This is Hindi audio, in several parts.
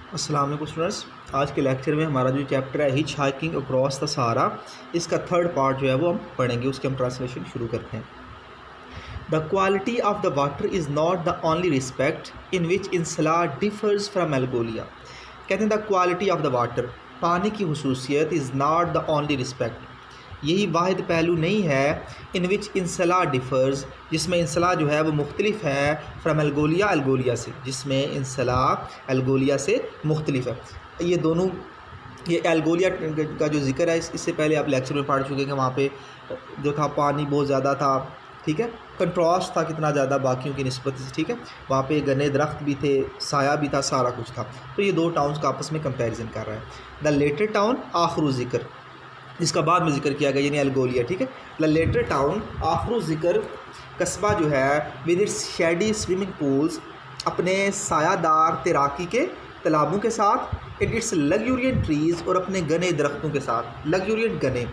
अस्सलाम वालेकुम स्टूडेंट्स। आज के लेक्चर में हमारा जो चैप्टर है hitch hiking across the Sahara, इसका थर्ड पार्ट जो है वो हम पढ़ेंगे। उसके हम ट्रांसलेशन शुरू करते हैं। The quality of the water is not the only respect in which Insalah differs from El Golea. कहते हैं the quality of the water, पानी की हुसूसियत is not the only respect, यही वाहिद पहलू नहीं है इन विच इंसला डिफ़र्स, जिसमें इंसला जो है वो मुख्तलिफ है फ्राम एल्गोलिया, एल्गोलिया से, जिसमें इंसला एल्गोलिया से मुख्तलिफ है। ये दोनों, ये एल्गोलिया का जो जिक्र है इससे पहले आप लेक्चर में पढ़ चुके हैं। वहाँ पे जो था पानी बहुत ज़्यादा था, ठीक है, कंट्रास्ट था कितना ज़्यादा बाकियों की निस्बत से, ठीक है। वहाँ पे घने दरख्त भी थे, साया भी था, सारा कुछ था। तो ये दो टाउन्स का आपस में कंपैरिजन कर रहा है। द लेटर टाउन आखिर ज़िक्र, जिसका बाद में जिक्र किया गया, यानी एल्गोलिया, ठीक है। द लेटर टाउन आखिर ज़िक्र, कस्बा जो है with its shady swimming pools, अपने सायादार तैराकी के तालाबों के साथ, इट्स लग्जूरियंट ट्रीज़, और अपने घने दरख्तों के साथ, लग्जूरियंट घने,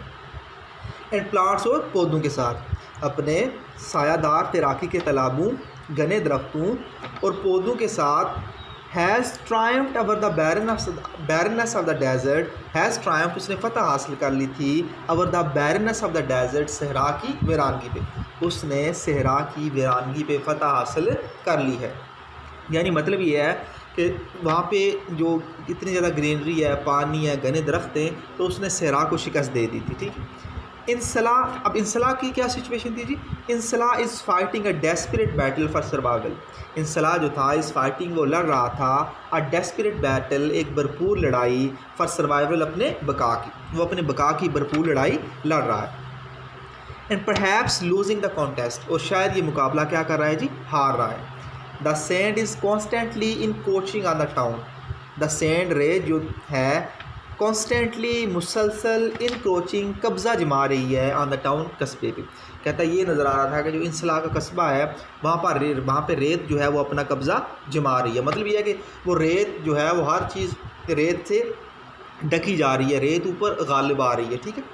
एंड प्लांट्स, और पौधों के साथ, अपने सायादार तैराकी के तालाबों, घने दरख्तों और पौधों के साथ, has triumphed over the barrenness of the desert, has triumphed, उसने फतह हासिल कर ली थी, over the barrenness of the desert, सहरा की वीरानगी पे, उसने सहरा की वीरानगी पे फतह हासिल कर ली है। यानी मतलब ये है कि वहाँ पे जो इतनी ज़्यादा ग्रीनरी है, पानी है, घने दरख्त हैं, तो उसने सहरा को शिकस्त दे दी थी, ठीक है। इंसला, अब इंसला की क्या सिचुएशन थी जी? Insalah is fighting a desperate battle for survival. Insalah जो था इस फाइटिंग, वो लड़ रहा था अ डेस्परेट बैटल, एक भरपूर लड़ाई, फॉर सर्वाइवल, अपने बका की, वो अपने बका की भरपूर लड़ाई लड़ रहा है। And perhaps losing the contest, और शायद ये मुकाबला क्या कर रहा है जी? हार रहा है। The sand is constantly in coaching on the town, the sand रे जो है कॉन्स्टेंटली, मुसलसल, इनक्रोचिंग, कब्ज़ा जमा रही है ऑन द टाउन, कस्बे पे। कहता है ये नज़र आ रहा था कि जो इंसला का कस्बा है वहाँ पे रेत जो है वो अपना कब्ज़ा जमा रही है। मतलब ये है कि वो रेत जो है वो हर चीज़ रेत से ढकी जा रही है, रेत ऊपर गालिब आ रही है, ठीक है।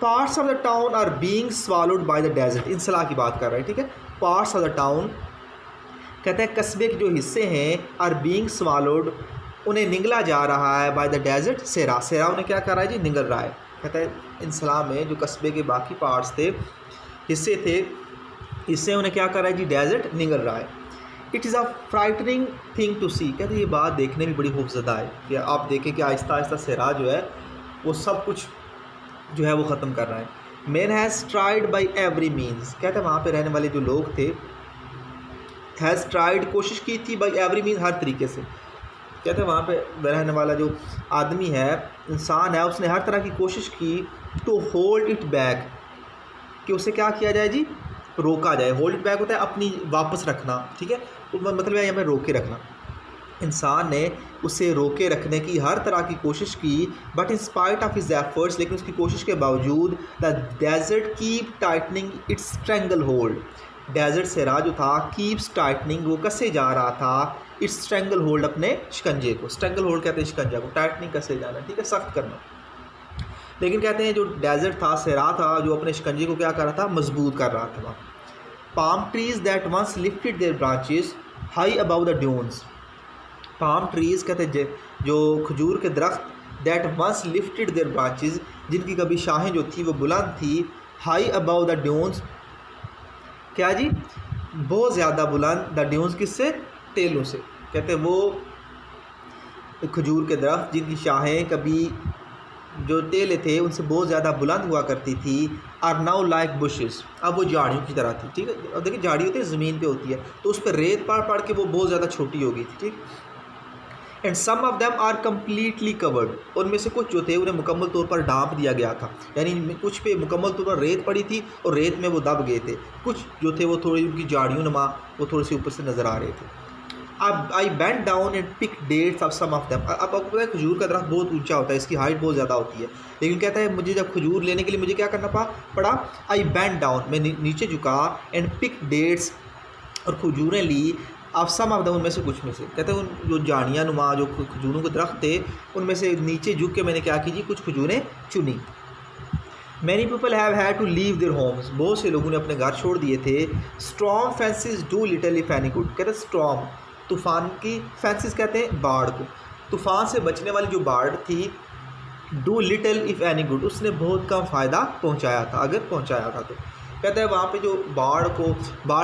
Parts of the town are being swallowed by the desert, Insalah की बात कर रहे हैं, ठीक है। पार्ट्स ऑफ द टाउन, कहते हैं कस्बे के जो हिस्से हैं, आर बीइंग स्वालोड, उन्हें निगला जा रहा है, बाय द डेजर्ट, सेरा, सेरा उन्हें क्या कर रहा है जी? निगल रहा है। कहता है इंसला में जो कस्बे के बाकी पार्ट्स थे, हिस्से थे, इससे उन्हें क्या कर रहा है जी? डेजर्ट निगल रहा है। It is a frightening thing to see, कहते हैं ये बात देखने में बड़ी खूबसूरत है कि आप देखें कि आहिस्ता आहिस्ता सेरा जो है वो सब कुछ जो है वो ख़त्म कर रहा है। Man has tried by every means, कहते हैं वहाँ पर रहने वाले जो लोग थे, हैज़ ट्राइड, कोशिश की थी, बाई एवरी मीन्स, हर तरीके से। कहते हैं वहाँ पे रहने वाला जो आदमी है, इंसान है, उसने हर तरह की कोशिश की, टू होल्ड इट बैक, कि उसे क्या किया जाए जी? रोका जाए। होल्ड इट बैक होता है अपनी वापस रखना, ठीक है, तो मतलब है यहाँ पे रोके रखना। इंसान ने उसे रोके रखने की हर तरह की कोशिश की, but in spite of his efforts, लेकिन उसकी कोशिश के बावजूद, the desert keep tightening its stranglehold, desert सेरा जो था, कीप्स टाइटनिंग, वो कसे जा रहा था, इट्स स्ट्रेंगल होल्ड, अपने शिकंजे को, स्ट्रेंगल होल्ड कहते हैं शिकंजा को, टाइटनिंग कसे जाना, ठीक है, सख्त करना। लेकिन कहते हैं जो डेजर्ट था, सेरा था, जो अपने शिकंजे को क्या कर रहा था? मजबूत कर रहा था। Palm trees that once lifted their branches high above the dunes, palm trees कहते हैं जो खजूर के दरख्त, that once lifted their branches, जिनकी कभी शाखें जो थी वो बुलंद थी, हाई अबव द ड्यून्स, क्या जी? बहुत ज़्यादा बुलंद, द ड्यून्स किससे? टेलों से। कहते हैं वो खजूर के दरख्त जिनकी शाखें कभी जो टेले थे उनसे बहुत ज़्यादा बुलंद हुआ करती थी, आर नाउ लाइक बुशेस, अब वो झाड़ियों की तरह थी, ठीक है। अब देखिए झाड़ी होती है, ज़मीन पे होती है, तो उस पर रेत पड़ के वो बहुत ज़्यादा छोटी हो गई थी, ठीक। And some of them are completely covered, उनमें से कुछ जो थे उन्हें मुकम्मल तौर पर ढांप दिया गया था, यानी कुछ पे मुकम्मल तौर पर रेत पड़ी थी और रेत में वो दब गए थे। कुछ जो थे वो थोड़ी उनकी झाड़ियों नुमा वो थोड़ी सी ऊपर से नज़र आ रहे थे। अब I bent down and pick dates of some of them, अब आपको पता है खजूर का दरख्त बहुत ऊंचा होता है, इसकी हाइट बहुत ज़्यादा होती है, लेकिन कहता है मुझे जब खजूर लेने के लिए मुझे क्या करना पड़ा? आई बेंट डाउन, मैं नीचे झुका, एंड पिक डेट्स, और खजूरें ली, ऑफ सम ऑफ देम, उनमें से कुछ में से। कहते हैं उन जो झाड़ियाँ नुमा जो खजूरों के दरख्त थे उनमें से नीचे झुक के मैंने क्या की जी? कुछ खजूरें चुनी। Many people have had to leave their homes, बहुत से लोगों ने अपने घर छोड़ दिए थे। Strong fences do little if any good, कहते हैं स्ट्रॉन्ग, तूफ़ान की, फेंसिस कहते हैं बाढ़ को, तूफ़ान से बचने वाली जो बार्ड थी, do little if any good, उसने बहुत कम फ़ायदा पहुंचाया था, अगर पहुंचाया था तो। कहता है वहाँ पे जो बाढ़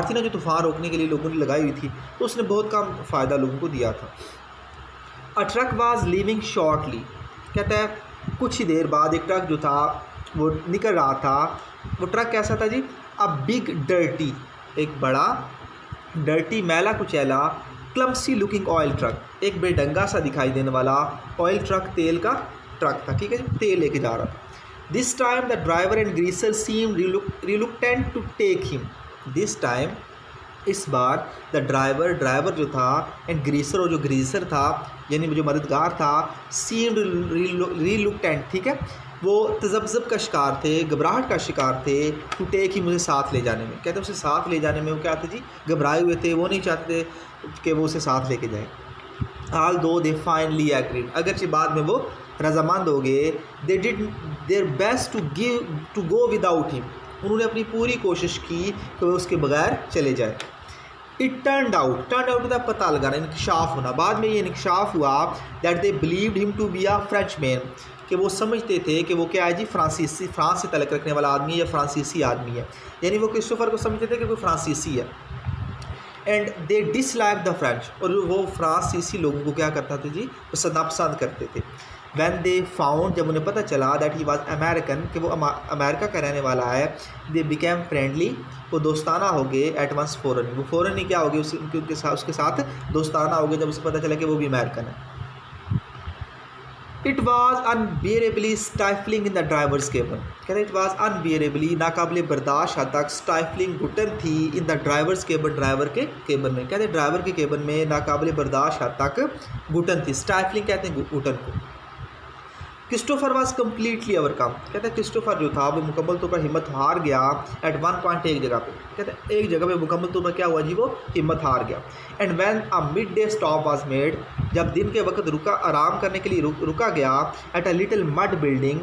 थी ना, जो तूफ़ान रोकने के लिए लोगों ने लगाई हुई थी, तो उसने बहुत कम फ़ायदा लोगों को दिया था। अ ट्रक वाज लीविंग शॉर्टली, कहता है कुछ ही देर बाद एक ट्रक जो था वो निकल रहा था। वो ट्रक कैसा था जी? अ बिग डर्टी, एक बड़ा डर्टी मैला कुचैला क्लम्सी लुकिंग ऑयल ट्रक, एक बेढंगा सा दिखाई देने वाला ऑयल ट्रक, तेल का ट्रक था, ठीक है जी, तेल लेके जा रहा था। This time the driver and greaser seem reluctant to take him, this time, इस बार, द ड्राइवर जो था एंड ग्रीसर, और जो ग्रीसर था यानी जो मददगार था, सीम रिलुक्टेंट, ठीक है, वो तजब्जब का शिकार थे, घबराहट का शिकार थे, टू टेक ही, मुझे साथ ले जाने में। कहते हैं उसे साथ ले जाने में वो क्या थे जी? घबराए हुए थे, वो नहीं चाहते थे कि वो उसे साथ लेके जाए। ऑल दो दे फाइनली एग्रीड, अगरचे बाद में वो रजामंद हो गए। They did their best to go without him, उन्होंने अपनी पूरी कोशिश की कि वो उसके बगैर चले जाए। इट टर्नड आउट का पता लगाना, इंकशाफ होना, बाद में ये इंकशाफ हुआ that they believed him to be a French man, कि वो समझते थे कि वो क्या है जी? फ्रांस से तलक रखने वाला आदमी है या फ्रांसीसी आदमी है, यानी वो क्रिस्टोफर को समझते थे कि वो फ्रांसीसी है। And they dislike the French, और वो फ्रांसीसी लोगों को क्या करता था जी? वो नापसंद करते थे। वैन दे फाउंड, जब उन्हें पता चला दैट ही वॉज अमेरिकन, कि वो अमेरिका का रहने वाला है, दे बिकेम फ्रेंडली, वो दोस्ताना हो गए। एट वंस फॉरन, वो फ़ौरन ही क्या हो गए? उसके साथ दोस्ताना हो गए जब उसे पता चला कि वो भी अमेरिकन है। It was unbearably stifling in the driver's cabin, कहते इट वॉज अनबियरेबली, नाकाबिले बर्दाश्त हद तक, स्टाइफलिंग घुटन थी, इन द ड्राइवर्स केबन, ड्राइवर के केबन में। कहते ड्राइवर के केबन में नाकाबिले बर्दाश्त हद तक घुटन थी, स्टाइफलिंग कहते हैं घुटन को। क्रिस्टोफर वाज कम्प्लीटली ओवरकम, कहते हैं क्रिस्टोफर जो था वो मुकम्मल तौर पर हिम्मत हार गया। एट वन पॉइंट, एक जगह पे, कहते हैं एक जगह पे मुकम्मल तौर पर क्या हुआ जी? वो हिम्मत हार गया। And when a mid day stop was made, जब दिन के वक्त आराम करने के लिए रुका गया। At a little mud building,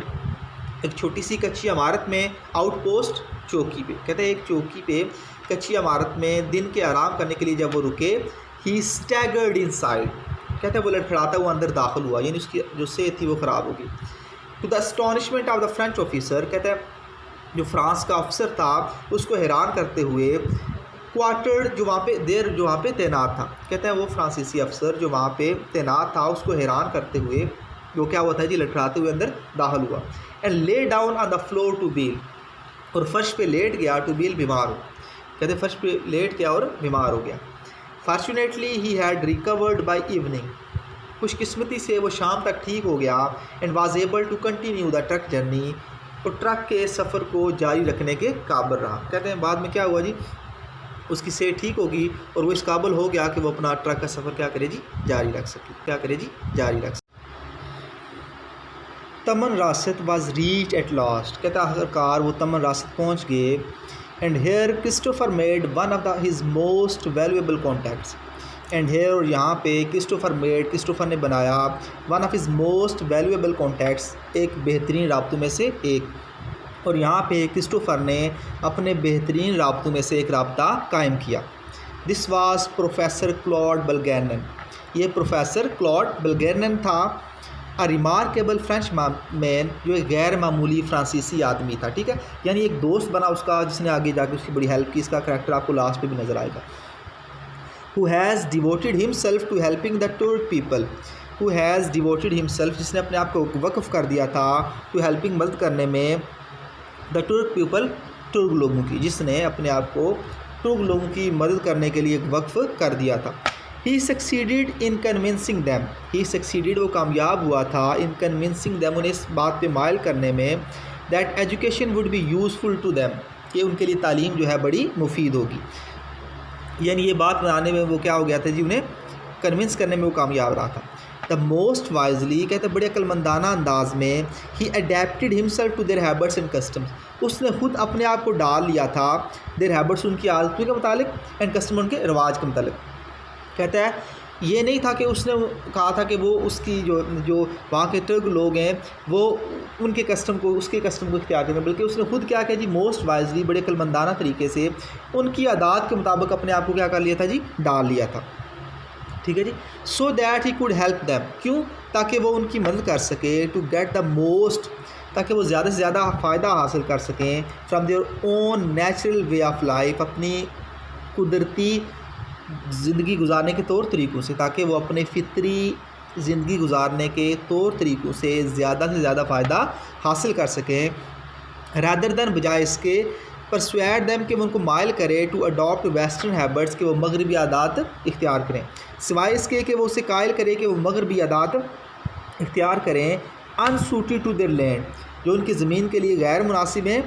एक छोटी सी कच्ची इमारत में, आउटपोस्ट, चौकी पे, कहते हैं एक चौकी पे कच्ची इमारत में दिन के आराम करने के लिए जब वो रुके, ही स्टैगर्ड इनसाइड, कहते हैं वो लड़खड़ाता हुआ अंदर दाखिल हुआ, यानी उसकी जो सेहत थी वो ख़राब होगी। To the astonishment of the French officer, कहते हैं जो फ्रांस का अफसर था उसको हैरान करते हुए, क्वार्टर्ड, जो वहाँ पे तैनात था, कहते हैं वो फ्रांसीसी अफसर जो वहाँ पे तैनात था उसको हैरान करते हुए वो क्या हुआ था जी? लड़खड़ाते हुए अंदर दाखिल हुआ। And lay down on the floor to बील, और फर्श पे लेट गया। टू बील, बीमार हो, कहते फर्श पे लेट गया और बीमार हो गया। Fortunately he had recovered by evening, खुशकिस्मती से वो शाम तक ठीक हो गया। And was able to continue the truck journey, और ट्रक के सफ़र को जारी रखने के काबिल रहा। कहते हैं बाद में क्या हुआ जी? उसकी सेहत ठीक होगी और वो इस काबिल हो गया कि वो अपना ट्रक का सफ़र क्या करे जी? जारी रख सके। क्या करे जी? जारी रख सके। Tamanrasset was reached at last, कहता आखिरकार वो तमन रासत पहुँच गए। And here Christopher made one of his most valuable contacts, and here, और यहाँ पे क्रिस्टोफर ने बनाया one of his most valuable contacts, एक बेहतरीन राब्तों में से एक। और यहाँ पे क्रिस्टोफर ने अपने बेहतरीन राब्तों में से एक राब्ता कायम किया। दिस वाज प्रोफेसर क्लॉड बलगैरनन, ये प्रोफेसर क्लॉड बलगैरनन था। अ रिमार्केबल फ्रेंच मैन, जो एक गैर मामूली फ्रांसीसी आदमी था, ठीक है, यानी एक दोस्त बना उसका जिसने आगे जाके उसकी बड़ी हेल्प की। इसका करैक्टर आपको लास्ट पे भी नज़र आएगा। Who has devoted himself to helping the Turk people, who has devoted himself, जिसने अपने आप को वक्फ़ कर दिया था, टू हेल्पिंग, मदद करने में, द टुर्क पीपल, तुर्क लोगों की, जिसने अपने आप को तुर्क लोगों की मदद करने के लिए वक्फ़ कर दिया था। He succeeded in convincing them, he succeeded, वो कामयाब हुआ था, इन कन्विंसिंग दैम, उन्हें इस बात पे माइल करने में, that education would be useful to them, कि उनके लिए तालीम जो है बड़ी मुफीद होगी। यानी ये बात बनाने में वो क्या हो गया था जी? उन्हें कन्विंस करने में वो कामयाब रहा था। द मोस्ट वाइजली, कहते बड़े अक्लमंदाना अंदाज में, he adapted himself to their habits and customs, उसने खुद अपने आप को डाल लिया था देयर हैबिट्स, उनकी आदतों के मुतालिक, एंड कस्टम, उनके रिवाज के मुतालिक। कहता है ये नहीं था कि उसने कहा था कि वो उसकी जो वहाँ के तुर्क लोग हैं वो उसके कस्टम को इख्तियार करें, बल्कि उसने खुद क्या किया जी? मोस्ट वाइजली, बड़े अक्लमंदाना तरीके से उनकी आदात के मुताबिक अपने आप को क्या कर लिया था जी? डाल लिया था। ठीक है जी। So that he could help them, क्यों? ताकि वो उनकी मदद कर सके, टू गेट द मोस्ट, ताकि वो ज़्यादा से ज़्यादा फ़ायदा हासिल कर सकें from their own natural way of life, अपनी कुदरती ज़िंदगी गुजारने के तौर तरीक़ों से, ताकि वो अपने फितरी ज़िंदगी गुजारने के तौर तरीक़ों से ज़्यादा फ़ायदा हासिल कर सकें। रैदर दैन, बजाय इसके, परसुएड दैम कि वो उनको माइल करे टू अडॉप्ट वेस्टर्न हैबिट्स, कि वो मगरबी आदात इख्तियार करें, सिवाय इसके कि वो उसे कायल करे कि वो मगरबी आदात इख्तियार करें, अनसूटेड टू देयर लैंड, जो उनकी ज़मीन के लिए गैर मुनासिब हैं,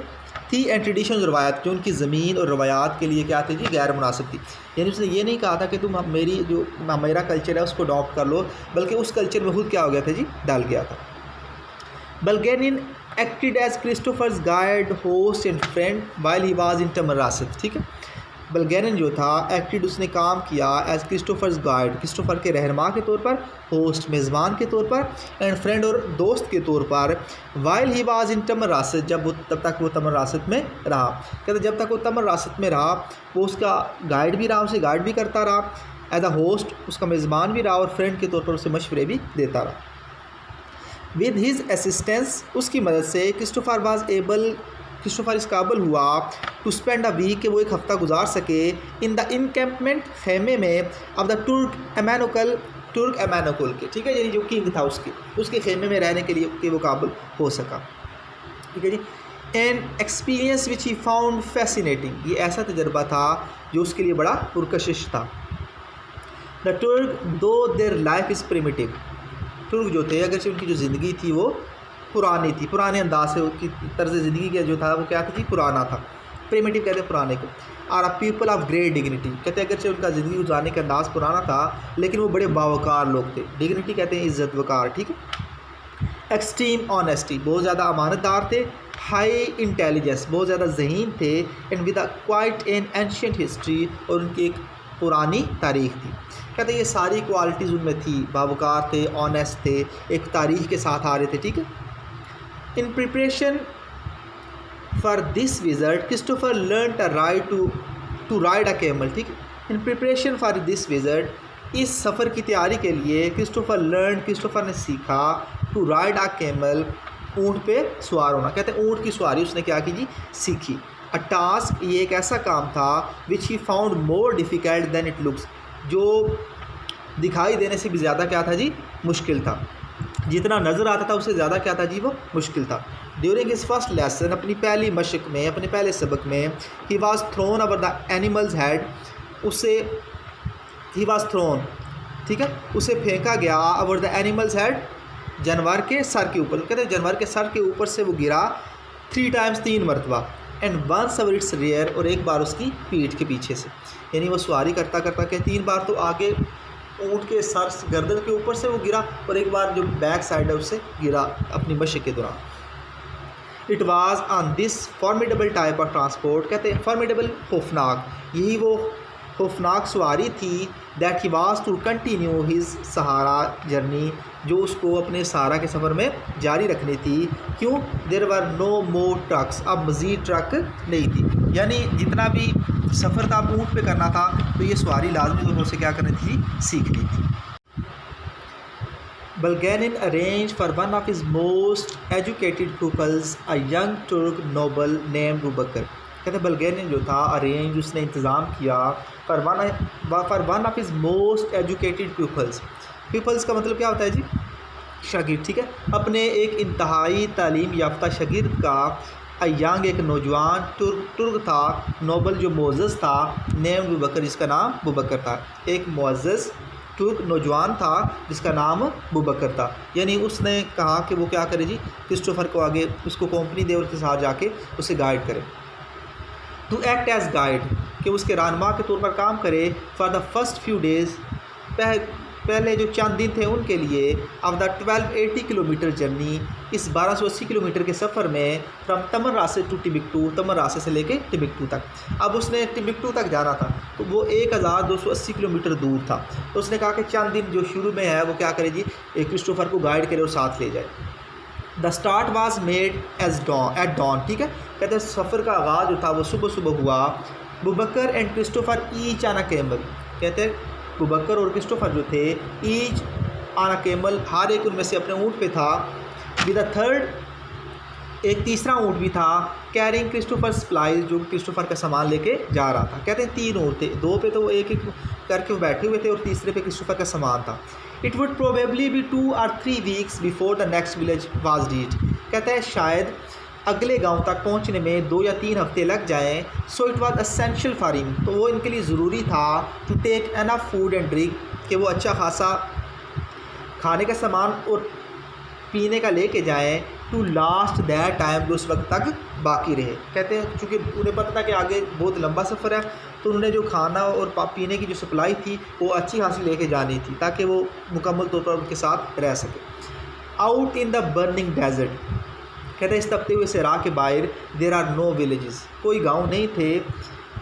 थी, एंड ट्रेडिशन, रवायात, जो उनकी ज़मीन और रवायात के लिए क्या थी जी, गैर मुनासिब थी। यानी उसने ये नहीं कहा था कि तुम मेरी जो मेरा कल्चर है उसको अडॉप्ट कर लो, बल्कि उस कल्चर में खुद क्या हो गया था जी, डाल गया था। Bulgarian acted as Christopher's guide, host and friend while he was in Tamanrasset, ठीक है। बल्गेरियन जो था एक्टेड, उसने काम किया एज क्रिस्टोफर्स गाइड, क्रिस्टोफर के रहनुमा के तौर पर, होस्ट मेज़बान के तौर पर, एंड फ्रेंड और दोस्त के तौर पर, वाइल ही वाज इन तमरासत, तब तक वो तमरासत में रहा। कहते जब तक वो तमरासत में रहा वो उसका गाइड भी रहा, उसे गाइड भी करता रहा, एज अ होस्ट उसका मेज़बान भी रहा, और फ्रेंड के तौर पर उसे मशवरे भी देता रहा। विद हिज असिस्टेंस, उसकी मदद से, क्रिस्टोफर इस काबिल हुआ टू स्पेंड अ वीक, कि वो एक हफ़्ता गुजार सके, इन द इनकैम्पमेंट, खेमे में, ऑफ द तुर्क एमानुकुल के, ठीक है, यानी जो किंग था उसके खेमे में रहने के लिए कि वो काबिल हो सका, ठीक है जी। An experience which he found fascinating, ये ऐसा तजर्बा था जो उसके लिए बड़ा पुरकशिश था। द तुर्क दो देयर लाइफ इज़ प्रिमिटिव, तुर्क जो थे अगरचे उनकी जो ज़िंदगी थी वो पुरानी थी, पुराने अंदाज से उनकी तर्ज ज़िंदगी का जो था वो क्या थी, पुराना था। प्रिमिटिव कहते हैं पुराने को। Are a people of great dignity, कहते हैं अगरचे उनका ज़िंदगी गुजारने का अंदाज़ पुराना था लेकिन वो बड़े बावकार लोग थे। डिग्निटी कहते हैं इज़्ज़त वकार, ठीक है। एक्सट्रीम ऑनेस्टी, बहुत ज़्यादा अमानतदार थे। हाई इंटेलिजेंस, बहुत ज़्यादा ज़हीन थे। And with a quite an ancient history, और उनकी एक पुरानी तारीख थी। कहते हैं ये सारी क्वालिटीज़ उनमें थी, बावकार थे, ऑनेस्ट थे, एक तारीख के साथ आ रहे थे, ठीक है। In preparation for this visit Christopher learn to ride a camel, ठीक है। In preparation for this visit, इस सफ़र की तैयारी के लिए क्रिस्टोफर ने सीखा टू राइड अ कैमल, ऊँट पे सवार होना। कहते हैं ऊँट की सवारी उसने क्या की जी, सीखी। अ टास्क, ये एक ऐसा काम था which he found more difficult than it looks, जो दिखाई देने से भी ज़्यादा क्या था जी, मुश्किल था। जितना नज़र आता था उससे ज़्यादा क्या था जी, वो मुश्किल था। ड्यूरिंग हिज फर्स्ट लेसन, अपनी पहली मशक में, अपने पहले सबक में, he was thrown over the animals head, he was thrown, ठीक है, उसे फेंका गया ओवर द एनिमल्स हेड, जानवर के सर के ऊपर। कहते हैं जानवर के सर के ऊपर से वो गिरा 3 टाइम्स, 3 मरतबा। And once over its rear, और एक बार उसकी पीठ के पीछे से, यानी वो सवारी करता करता के 3 बार तो आगे ऊँट के सर गर्दन के ऊपर से वो गिरा, और एक बार जो बैक साइड है उससे गिरा अपनी मशक के दौरान। It was on this formidable type of transport, कहते हैं फॉर्मिडेबल, खौफनाक, यही वो खौफनाक सवारी थी, that he was to continue his Sahara journey, जो उसको अपने सहारा के सफ़र में जारी रखनी थी। क्यों? There were no more trucks, अब मज़ीद ट्रक नहीं थी, यानी जितना भी सफ़र था ऊँट पे करना था तो ये सवारी लाजमी तौर से क्या करनी थी, सीखनी थी। Bulgarian arrange for one of his most educated peoples a young Turk noble named Boubakar, कहते बल्गेरियन जो था अरेंज, उसने इंतज़ाम किया for one of his most educated peoples का मतलब क्या होता है जी, शागिर्द, ठीक है। अपने एक इंतहाई तालीम याफ्ता शागिर्द का, यंग एक नौजवान तुर्क था, नोबल जो मोअज़्ज़ज़ था, नेम बुबकर, जिसका नाम बुबकर था। एक मुअज़्ज़ज़ तुर्क नौजवान था जिसका नाम बुबकर था। यानी उसने कहा कि वो क्या करे जी, क्रिस्टोफर को आगे उसको कंपनी दे और उसके साथ जाके उसे गाइड करे, टू एक्ट एज गाइड, कि उसके रहनुमा के तौर पर काम करे। For the first few days, पहले जो चंद दिन थे उनके लिए, ऑफ द 1280 किलोमीटर जर्नी, इस 1280 किलोमीटर के सफ़र में, फ्रॉम तमरासत टू टिम्बुक्टू, तमरासत से लेके टिम्बुक्टू तक। अब उसने टिम्बुक्टू तक जाना था तो वो 1280 किलोमीटर दूर था, तो उसने कहा कि चंद दिन जो शुरू में है वो क्या करे जी, क्रिस्टोफर को गाइड करे और साथ ले जाए। The start was made at dawn, ठीक है। कहते हैं सफ़र का आगाज़ जो था वो सुबह सुबह हुआ। Boubakar and Christopher each on a camel, कहते हैं अबू बकर और क्रिस्टोफर जो थे, ईच ऑन अ कैमल, हर एक उनमें से अपने ऊँट पे था, विद अ थर्ड, एक तीसरा ऊँट भी था, कैरिंग क्रिस्टोफर सप्लाईज, जो क्रिस्टोफर का सामान लेके जा रहा था। कहते हैं 3 ऊँट थे, 2 पे तो वो एक एक करके वो बैठे हुए थे और तीसरे पे क्रिस्टोफर का सामान था। It would probably be 2 or 3 weeks before the next village was reached. कहता है शायद अगले गांव तक पहुंचने में 2 या 3 हफ्ते लग जाएं। So it was essential for him, तो वो इनके लिए ज़रूरी था to take enough food and drink, कि वो अच्छा खासा खाने का सामान और पीने का लेके जाएं, टू लास्ट दैट टाइम, जो उस वक्त तक बाकी रहे। कहते हैं चूँकि उन्हें पता था कि आगे बहुत लंबा सफ़र है, तो उन्होंने जो खाना और पीने की जो सप्लाई थी वो अच्छी खासी लेके जानी थी, ताकि वो मुकम्मल तौर पर उनके साथ रह सके। Out in the burning desert, कहते हैं इस तपते हुए सहरा के बाहर, देर आर नो विलेजेस, कोई गांव नहीं थे,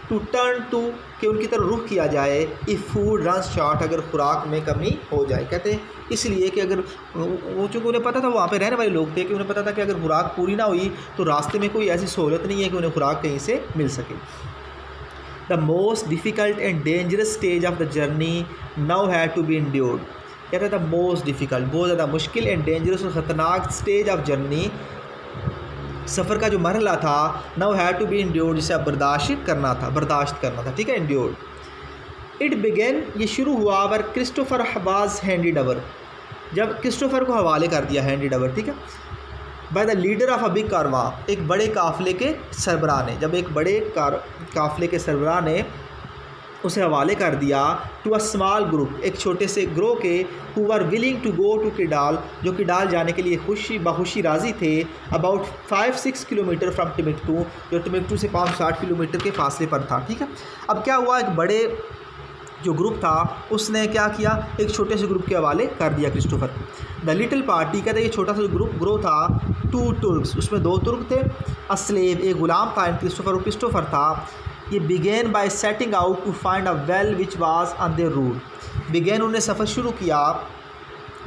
टू टर्न टू, कि उनकी तरफ रुख किया जाए, इफ़ फूड रन्स शॉर्ट, अगर खुराक में कमी हो जाए। कहते हैं इसलिए कि अगर वो, चूँकि उन्हें पता था, वहाँ पे रहने वाले लोग थे, कि उन्हें पता था कि अगर खुराक पूरी ना हुई तो रास्ते में कोई ऐसी सहूलत नहीं है कि उन्हें खुराक कहीं से मिल सके। The most difficult and dangerous stage of the journey now had to be endured. कहते हैं द मोस्ट डिफ़िकल्ट, बहुत ज़्यादा मुश्किल, एंड डेंजरस और ख़तरनाक स्टेज ऑफ जर्नी, सफ़र का जो मरहला था, now had to be endured, जिसे अब बर्दाश्त करना था, ठीक है, इंड्योर्ड। इट बिगेन, ये शुरू हुआ, वर क्रिस्टोफर वाज हैंडेड ओवर, जब क्रिस्टोफर को हवाले कर दिया, हैंडेड ओवर, ठीक है, by the leader of a big कारवां, एक बड़े काफ़िले के सरबराह ने, जब एक बड़े काफ़िले के सरबराह ने उसे हवाले कर दिया, टू अ स्मॉल ग्रुप, एक छोटे से ग्रोह के, who were willing to go to Kidal, जो किडाल जाने के लिए बखुशी राज़ी थे, अबाउट 5-6 किलोमीटर फ्राम टिम्बुक्टू, जो टिम्बुक्टू से 5-60 किलोमीटर के फासले पर था। ठीक है, अब क्या हुआ, एक बड़े जो ग्रुप था उसने क्या किया, एक छोटे से ग्रुप के हवाले कर दिया क्रिस्टोफर। द लिटिल पार्टी, कहते हैं ये छोटा सा ग्रोह था, 2 तुर्क्स, उसमें 2 तुर्क थे, अस्लेव, एक गुलाम था, एंड क्रिस्टोफर था। ये began by setting out to find a well which was on their route. Began, उन्हें सफ़र शुरू किया,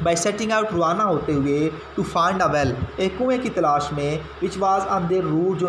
बाय सेटिंग आउट, रवाना होते हुए, टू फाइंड अ वेल, एक कुएँ की तलाश में, which was on their route, जो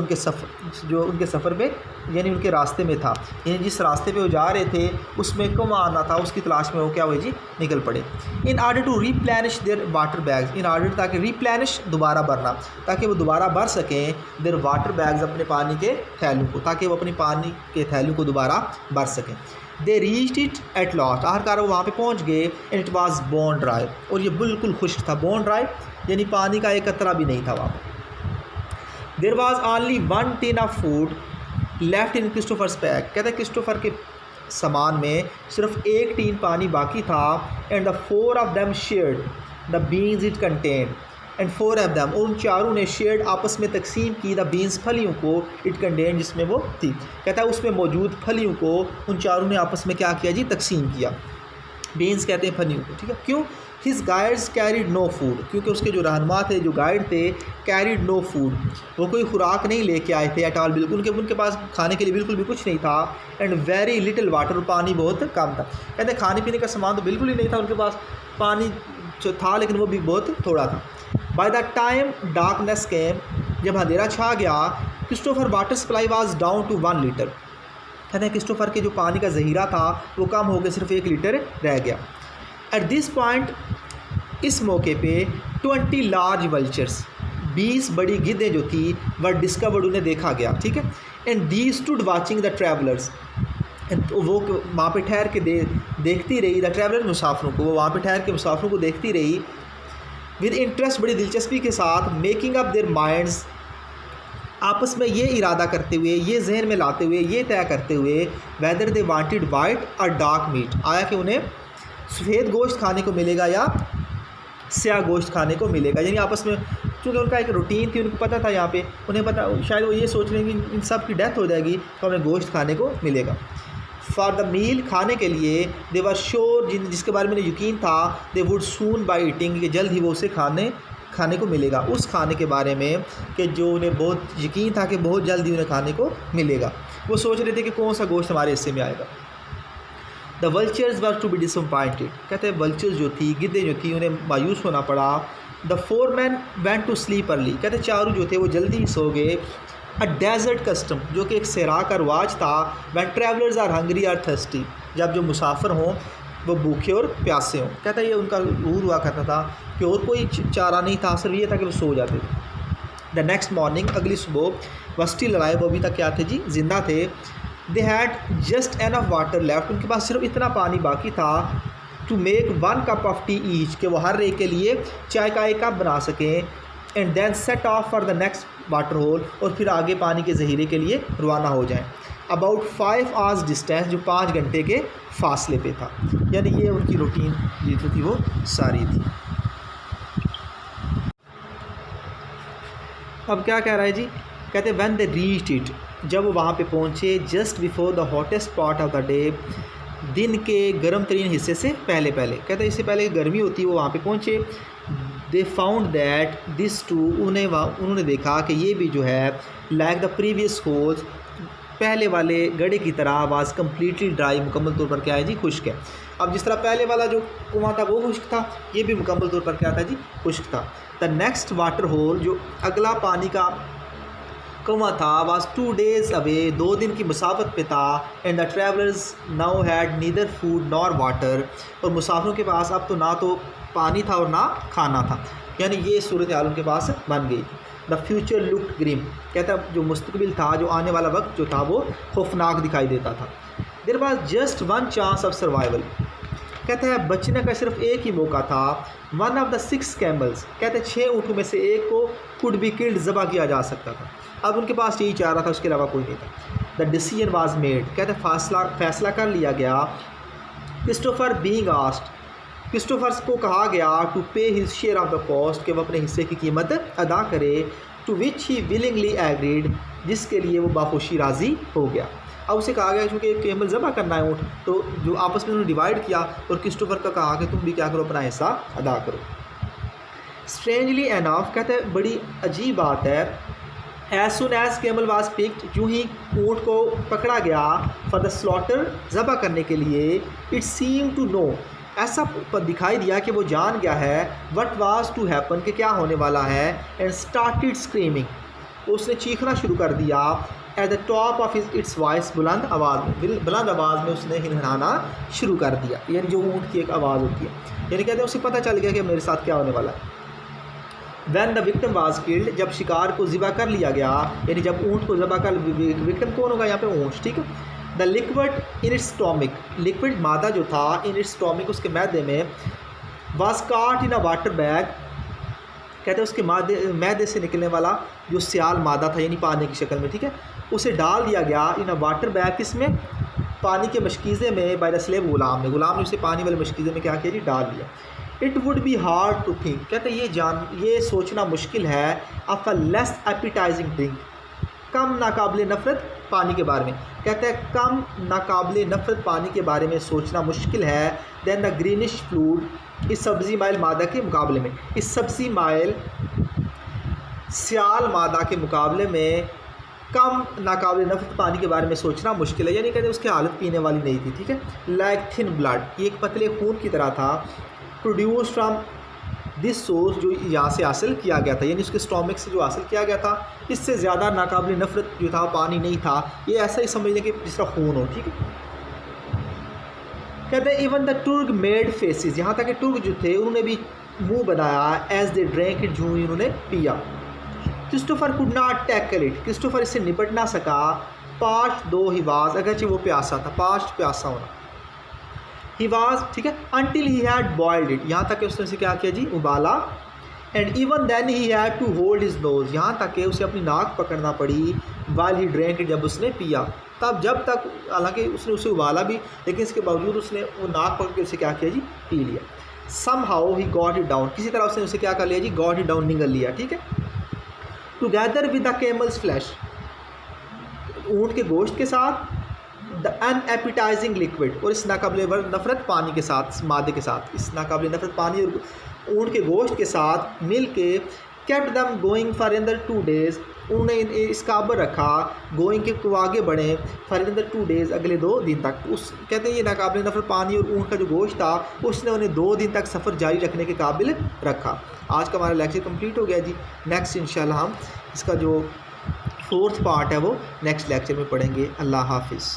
उनके सफ़र पे, यानी उनके रास्ते में था, यानी जिस रास्ते पे वो जा रहे थे उसमें कुआँ आना था, उसकी तलाश में वो क्या हुए जी, निकल पड़े। In order to replenish their water bags, in order, ताकि रिप्लेनिश, दोबारा भरना, ताकि वो दोबारा भर सकें, देयर वाटर बैग्स, अपने पानी के थैलों को, ताकि वो अपनी पानी के थैलों को दोबारा भर सकें। They reached it at last, आखिरकार वो वहाँ पे पहुँच गए, and it was bone dry, और ये बिल्कुल खुश्क था। बोन ड्राई यानी पानी का एक कतरा भी नहीं था वहाँ पर। There was only 1 tin of food left in Christopher's bag, कहते हैं क्रिस्टोफर के सामान में सिर्फ 1 टीन पानी बाकी था, and the 4 of them shared the beans it contain, and 4 of them, और उन चारों ने शेयर्ड, आपस में तकसीम की, द बीन्स, फलियों को, इट कंटेन, जिसमें वो थी। कहता है उसमें मौजूद फलियों को उन चारों ने आपस में क्या किया जी, तकसीम किया। बीन्स कहते हैं फलियों को, ठीक है। क्यों? His guides carried no food, क्योंकि उसके जो रहनुमा थे, जो गाइड थे, कैरिड नो फूड, वो कोई खुराक नहीं लेके आए थे एट ऑल, बिल्कुल, उनके पास खाने के लिए बिल्कुल भी कुछ नहीं था, एंड वेरी लिटिल वाटर, पानी बहुत कम था। कहते हैं खाने पीने का सामान तो बिल्कुल ही नहीं था उनके पास, पानी जो था लेकिन वो भी बहुत थोड़ा था। By the time darkness came, जब अंधेरा छा गया, Christopher water supply was down to 1 litre, कहते हैं क्रिस्टोफर के जो पानी का ज़हीरा था वो कम हो गया, सिर्फ 1 लीटर रह गया। एट दिस पॉइंट, इस मौके पे 20 लार्ज वल्चर्स, 20 बड़ी गिद्धें जो थी वह डिस्कवर्ड, उन्हें देखा गया, ठीक है। And the stood watching the travellers, वो वहाँ पे ठहर के देखती रही, द ट्रैवलर, मुसाफिरों को, वो वहाँ पे ठहर के मुसाफिरों को देखती रही, विद इंटरेस्ट, बड़ी दिलचस्पी के साथ, मेकिंग अप देयर माइंड्स, आपस में ये इरादा करते हुए, ये जहन में लाते हुए, ये तय करते हुए, वेदर दे वांटेड वाइट और डार्क मीट, आया कि उन्हें सफ़ेद गोश्त खाने को मिलेगा या स्याह गोश्त खाने को मिलेगा। यानी आपस में, चूँकि उनका एक रूटीन थी, उनको पता था, यहाँ पे उन्हें पता, शायद वो ये सोच रहे हैं कि इन सब की डेथ हो जाएगी तो हमें गोश्त खाने को मिलेगा। फॉर द मील, खाने के लिए, दे वर श्योर, जिसके बारे में उन्हें यकीन था, they would soon by eating, कि जल्द ही वो उसे खाने को मिलेगा, उस खाने के बारे में कि जो उन्हें बहुत यकीन था कि बहुत जल्द ही उन्हें खाने को मिलेगा। वो सोच रहे थे कि कौन सा गोश्त हमारे हिस्से में आएगा। The vultures were to be disappointed, कहते हैं वल्चर्स जो थी, गिद्धें जो थी, उन्हें मायूस होना पड़ा। The 4 men went to sleep early, कहते हैं चारों जो थे वो जल्दी ही सो गए। अ डेजर्ट कस्टम, जो कि एक सहरा का रवाज था, when travellers are hungry or thirsty, जब जो मुसाफिर हों वो भूखे और प्यासे हों। कहता है ये उनका रूल हुआ करता था कि और कोई चारा नहीं था, सिर्फ ये था कि वो सो जाते थे। द नेक्स्ट मॉर्निंग, अगली सुबह, वस्टी लड़ाए, वो अभी तक क्या थे जी, जिंदा थे। They had just enough water left, उनके पास सिर्फ इतना पानी बाकी था to make 1 cup of tea each, के वो हर एक के लिए चाय का 1 कप बना सकें। And then set off for the next water hole, और फिर आगे पानी के ज़हीरे के लिए रवाना हो जाएं। अबाउट 5 आवर्स डिस्टेंस, जो 5 घंटे के फासले पे था। यानी ये उनकी रूटीन जो थी वो सारी थी। अब क्या कह रहा है जी, कहते व्हेन दे रीच्ड इट, जब वो वहाँ पे पहुँचे, just before the hottest part of the day, दिन के गर्म तरीन हिस्से से पहले पहले, कहते इससे पहले गर्मी होती है, वो वहाँ पे पहुँचे। They found that this too, उन्होंने देखा कि ये भी जो है लाइक द प्रीवियस होल्स, पहले वाले गड्ढे की तरह, वाज कम्प्लीटली ड्राई, मुकम्मल तौर पर क्या है जी, खुश्क है। अब जिस तरह पहले वाला जो कुआं था वो खुश्क था, ये भी मुकम्मल तौर पर क्या था जी, खुश्क था। द नेक्स्ट वाटर होल, जो अगला पानी का कुआं था, वाज 2 days अवे, 2 दिन की मुसाफत पे था। And the travellers now had neither food nor water, और मुसाफिरों के पास अब तो ना तो पानी था और ना खाना था। यानी ये सूरत हाल उनके पास बन गई। द फ्यूचर लुक्ड ग्रिम, कहता जो मुस्तकबिल था, जो आने वाला वक्त जो था वो खौफनाक दिखाई देता था। There was just 1 chance of survival, कहता है बचने का सिर्फ एक ही मौका था। 1 ऑफ द 6 कैमल्स, कहते 6 ऊँटों में से एक को कुड बी किल्ड, ज़बह किया जा सकता था। अब उनके पास यही चाह रहा था, उसके अलावा कोई नहीं था। द डिसीजन वाज मेड, कहते फैसला कर लिया गया। क्रिस्टोफर बीइंग आस्क्ड, क्रिस्टोफर को कहा गया to pay his share of the cost, कि वो अपने हिस्से की कीमत अदा करे। To which he willingly agreed, जिसके लिए वो बाखुशी राज़ी हो गया। अब उसे कहा गया क्योंकि कैमल ज़बह करना है ऊँट, तो जो आपस में उन्होंने डिवाइड किया, और क्रिस्टोफर का कहा कि तुम भी क्या करो, अपना हिस्सा अदा करो। स्ट्रेंजली एनफ, कहते हैं बड़ी अजीब बात है, as soon as camel was picked, यूँ ही ऊँट को पकड़ा गया, फॉर द स्लॉटर, ज़बह करने के लिए। इट सीम टू नो, ऐसा दिखाई दिया कि वो जान गया है, व्हाट वाज टू हैपन, कि क्या होने वाला है। एंड स्टार्टेड स्क्रीमिंग, उसने चीखना शुरू कर दिया। At the top of its voice, बुलंद आवाज़ में उसने हिनहाना शुरू कर दिया। यानी जो ऊँट की एक आवाज़ होती है, यानी कहते हैं उसे पता चल गया कि मेरे साथ क्या होने वाला है। When the victim was killed, जब शिकार को ज़िबा कर लिया गया, यानी जब ऊँट को ज़िबा कर, विक्टिम कौन होगा यहाँ पे, ऊँट, ठीक है। The liquid in its stomach, liquid मादा जो था, इन इट्स स्टोमिक, उसके मैदे में, वाज काट इन अ वाटर बैग, कहते हैं उसके मैदे से निकलने वाला जो सियाल मादा था, यानी पानी की शक्ल में, ठीक है, उसे डाल दिया गया इन अ वाटर बैग, किसमें, पानी के मशकीज़े में, बाय द स्लेव, गुलाम ने उसे पानी वाले मशकीज़े में क्या किया जी, डाल दिया। It would be hard to think, कहते ये सोचना मुश्किल है, of a less appetising drink, कम नाकाबिले नफ़रत पानी के बारे में, कहते हैं कम नाकाबिले नफ़रत पानी के बारे में सोचना मुश्किल है। दैन द ग्रीनिश फ्लूड, इस सब्ज़ी माइल मादा के मुकाबले में, इस सब्ज़ी माइल सियाल मादा के मुकाबले में कम नाकाबिले नफ़रत पानी के बारे में सोचना मुश्किल है। यानी कहते हैं उसकी हालत पीने वाली नहीं थी, ठीक है। लाइक थिन ब्लड, ये एक पतले खून की तरह था। प्रोड्यूस फ्राम दिस सोर्स, जो यहाँ से हासिल किया गया था, यानी उसके स्टोमिक से जो हासिल किया गया था, इससे ज़्यादा नाकाबिले नफ़रत जो था पानी नहीं था। ये ऐसा ही समझ लें कि जिस तरह खून हो, ठीक है। कहते हैं इवन द टुर्क मेड फेसिस, यहाँ तक कि टुर्क जो थे उन्होंने भी मुंह बनाया, एज दे ड्रैंक इट, जो उन्होंने पिया। Christopher could not tackle it, Christopher इससे निपट ना सका। पास्ट दो ही वाज, अगरचे वो प्यासा था, पास्ट प्यासा होना, ही वाज, ठीक है, until he had boiled it, यहाँ तक कि उसने उसे क्या किया जी, उबाला। And even then he had to hold his nose, यहाँ तक कि उसे अपनी नाक पकड़ना पड़ी। वाइल ही ड्रैंक इट, जब उसने पिया, तब जब तक, हालांकि उसने उसे उबाला भी, लेकिन इसके बावजूद उसने वो नाक पकड़ के उसे क्या किया जी, पी लिया। Somehow he got it down, किसी तरह उसने उसे क्या कर लिया जी, गॉट इट डाउन, निगल लिया, ठीक है। Together with the camel's flesh, ऊँट के गोश्त के साथ, द अनएपिटाइजिंग लिक्विड, और इस नाकाबिले नफ़रत पानी के साथ, मादे के साथ, इस नाकाबिले नफ़रत पानी और ऊँट के गोश्त के साथ मिल के, केप्ट दम गोइंग फॉर अनदर 2 days, उन्होंने इसका अबर रखा, गोइंग के को आगे बढ़े, फॉर अनदर 2 days, अगले 2 दिन तक। उस कहते हैं ये नाकाबिले नफ़रत पानी और ऊँट का जो गोश्त था, उसने उन्हें 2 दिन तक सफ़र जारी रखने के काबिल रखा। आज का हमारा लेक्चर कंप्लीट हो गया जी। नेक्स्ट इंशाल्लाह हम इसका जो 4th पार्ट है वो नेक्स्ट लेक्चर में पढ़ेंगे। अल्लाह हाफिज़।